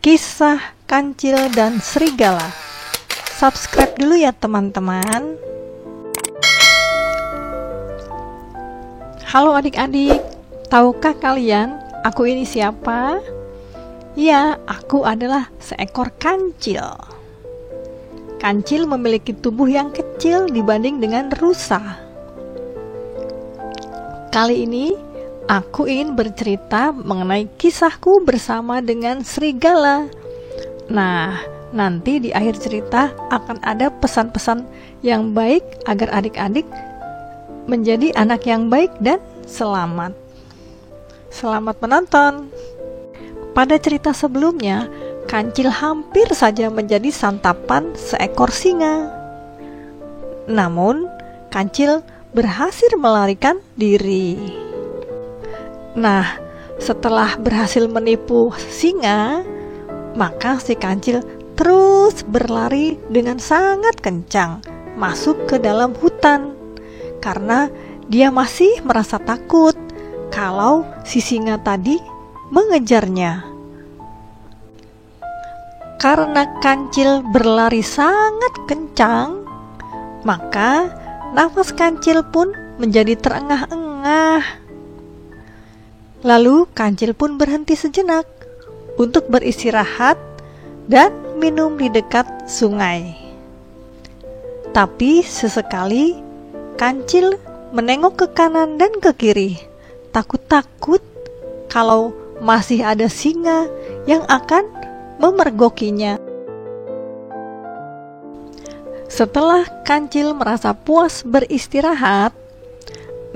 Kisah Kancil dan Serigala. Subscribe dulu ya teman-teman. Halo adik-adik, tahukah kalian aku ini siapa? Ya, aku adalah seekor kancil. Kancil memiliki tubuh yang kecil dibanding dengan rusa. Kali ini aku ingin bercerita mengenai kisahku bersama dengan serigala. Nah, nanti di akhir cerita akan ada pesan-pesan yang baik agar adik-adik menjadi anak yang baik dan selamat. Selamat menonton. Pada cerita sebelumnya, Kancil hampir saja menjadi santapan seekor singa. Namun, Kancil berhasil melarikan diri. Nah, setelah berhasil menipu singa, maka si Kancil terus berlari dengan sangat kencang masuk ke dalam hutan karena dia masih merasa takut kalau si singa tadi mengejarnya. Karena Kancil berlari sangat kencang, maka nafas Kancil pun menjadi terengah-engah. Lalu Kancil pun berhenti sejenak untuk beristirahat dan minum di dekat sungai. Tapi sesekali Kancil menengok ke kanan dan ke kiri, takut-takut kalau masih ada singa yang akan memergokinya. Setelah Kancil merasa puas beristirahat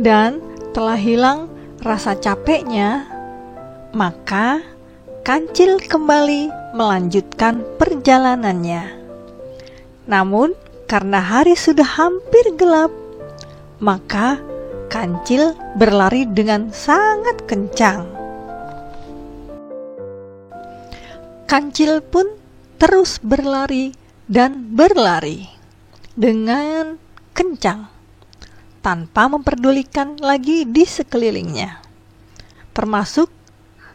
dan telah hilang rasa capeknya, maka Kancil kembali melanjutkan perjalanannya. Namun, karena hari sudah hampir gelap, maka Kancil berlari dengan sangat kencang. Kancil pun terus berlari dan berlari dengan kencang, tanpa memperdulikan lagi di sekelilingnya, termasuk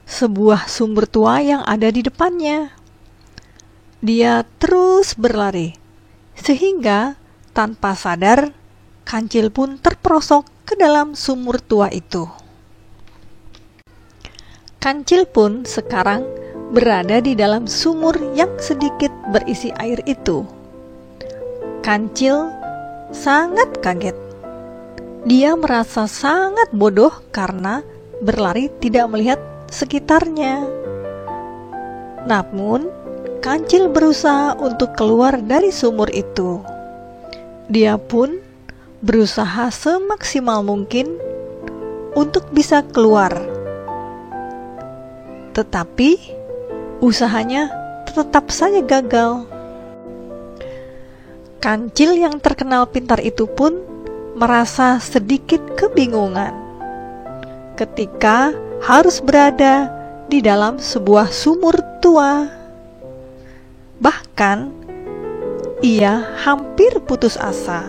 sebuah sumber tua yang ada di depannya. Dia terus berlari, sehingga tanpa sadar, Kancil pun terperosok ke dalam sumur tua itu. Kancil pun sekarang berada di dalam sumur yang sedikit berisi air itu. Kancil sangat kaget. Dia merasa sangat bodoh karena berlari tidak melihat sekitarnya. Namun, Kancil berusaha untuk keluar dari sumur itu. Dia pun berusaha semaksimal mungkin untuk bisa keluar. Tetapi, usahanya tetap saja gagal. Kancil yang terkenal pintar itu pun merasa sedikit kebingungan ketika harus berada di dalam sebuah sumur tua. Bahkan, ia hampir putus asa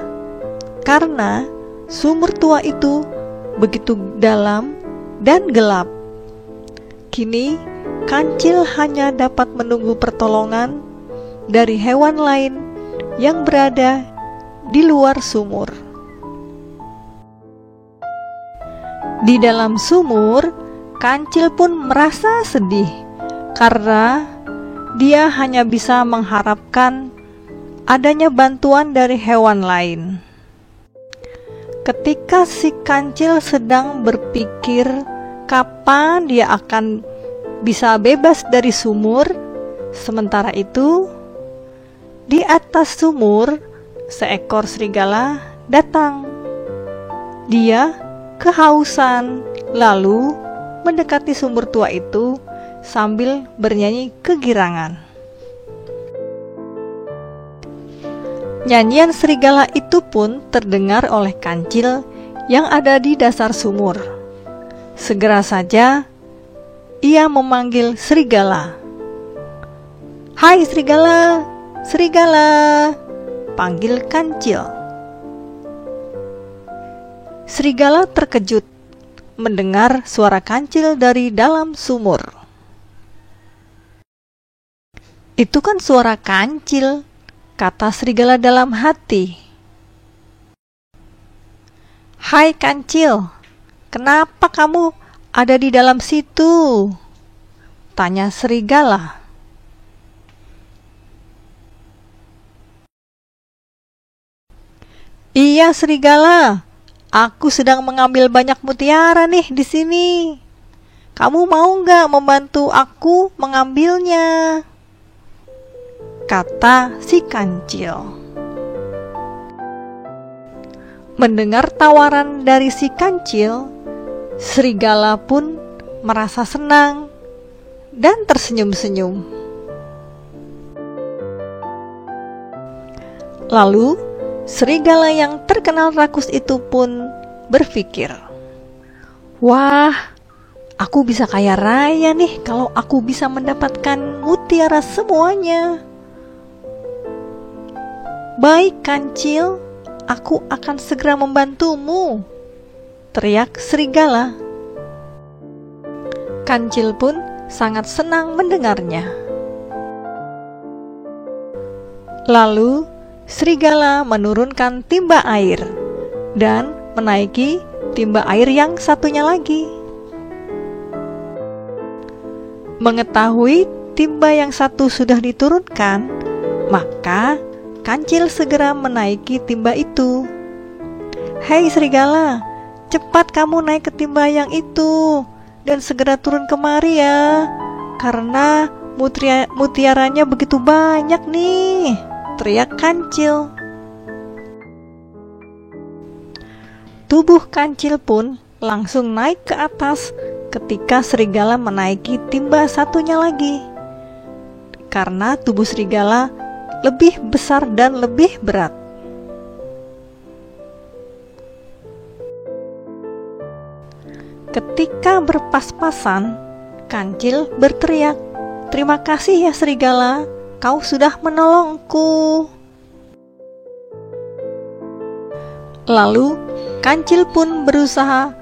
karena sumur tua itu begitu dalam dan gelap. Kini, Kancil hanya dapat menunggu pertolongan dari hewan lain yang berada di luar sumur. Di dalam sumur, Kancil pun merasa sedih karena dia hanya bisa mengharapkan adanya bantuan dari hewan lain. Ketika si Kancil sedang berpikir kapan dia akan bisa bebas dari sumur, sementara itu di atas sumur seekor serigala datang. Dia kehausan, lalu mendekati sumur tua itu sambil bernyanyi kegirangan. Nyanyian serigala itu pun terdengar oleh Kancil yang ada di dasar sumur. Segera saja ia memanggil serigala. "Hai serigala, serigala," panggil Kancil. Serigala terkejut mendengar suara kancil dari dalam sumur. "Itu kan suara kancil," kata serigala dalam hati. "Hai kancil, kenapa kamu ada di dalam situ?" tanya serigala. "Iya serigala, aku sedang mengambil banyak mutiara nih di sini. Kamu mau nggak membantu aku mengambilnya?" kata si kancil. Mendengar tawaran dari si kancil, serigala pun merasa senang dan tersenyum-senyum. Lalu, serigala yang terkenal rakus itu pun berpikir, "Wah, aku bisa kaya raya nih kalau aku bisa mendapatkan mutiara semuanya." "Baik kancil, aku akan segera membantumu," teriak serigala. Kancil pun sangat senang mendengarnya. Lalu serigala menurunkan timba air dan menaiki timba air yang satunya lagi. Mengetahui timba yang satu sudah diturunkan, maka kancil segera menaiki timba itu. "Hei serigala, cepat kamu naik ke timba yang itu dan segera turun kemari ya, karena mutiaranya begitu banyak nih," teriak kancil. Tubuh kancil pun langsung naik ke atas ketika serigala menaiki timba satunya lagi, karena tubuh serigala lebih besar dan lebih berat. Ketika berpas-pasan, kancil berteriak, "Terima kasih ya serigala, kau sudah menolongku." Lalu kancil pun berusaha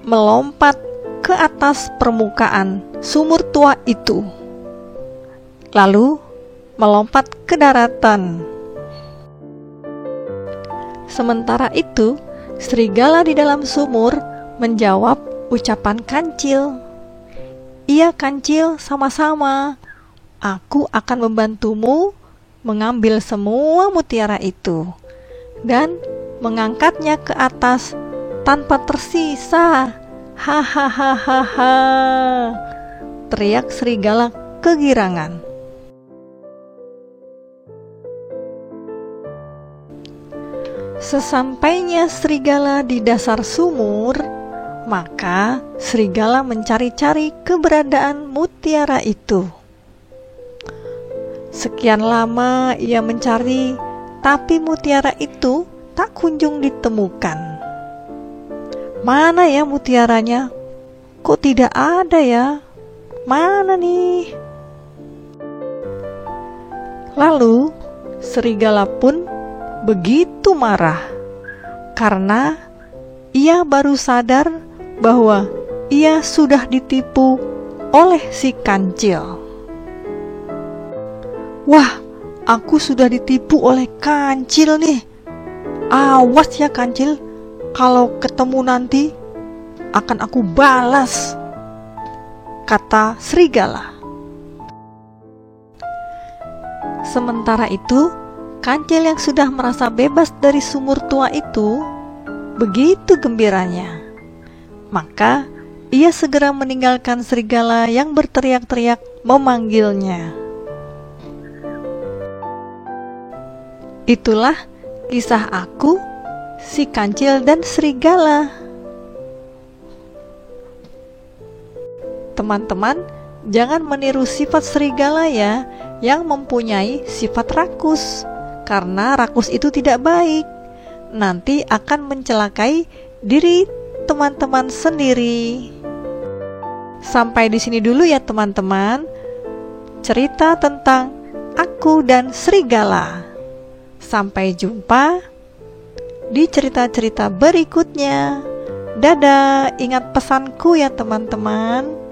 melompat ke atas permukaan sumur tua itu, lalu melompat ke daratan. Sementara itu, serigala di dalam sumur menjawab ucapan kancil. "Iya kancil, sama-sama. Aku akan membantumu mengambil semua mutiara itu dan mengangkatnya ke atas tanpa tersisa. Hahaha," teriak serigala kegirangan. Sesampainya serigala di dasar sumur, maka serigala mencari-cari keberadaan mutiara itu. Sekian lama ia mencari, tapi mutiara itu tak kunjung ditemukan. "Mana ya mutiaranya? Kok tidak ada ya? Mana nih?" Lalu serigala pun begitu marah karena ia baru sadar bahwa ia sudah ditipu oleh si kancil. "Wah, aku sudah ditipu oleh kancil nih. Awas ya kancil, kalau ketemu nanti akan aku balas," kata serigala. Sementara itu, kancil yang sudah merasa bebas dari sumur tua itu begitu gembiranya. Maka ia segera meninggalkan serigala yang berteriak-teriak memanggilnya. Itulah kisah aku, si kancil dan serigala. Teman-teman, jangan meniru sifat serigala ya, yang mempunyai sifat rakus, karena rakus itu tidak baik. Nanti akan mencelakai diri teman-teman sendiri. Sampai di sini dulu ya teman-teman, cerita tentang aku dan serigala. Sampai jumpa di cerita-cerita berikutnya. Dadah, ingat pesanku ya teman-teman.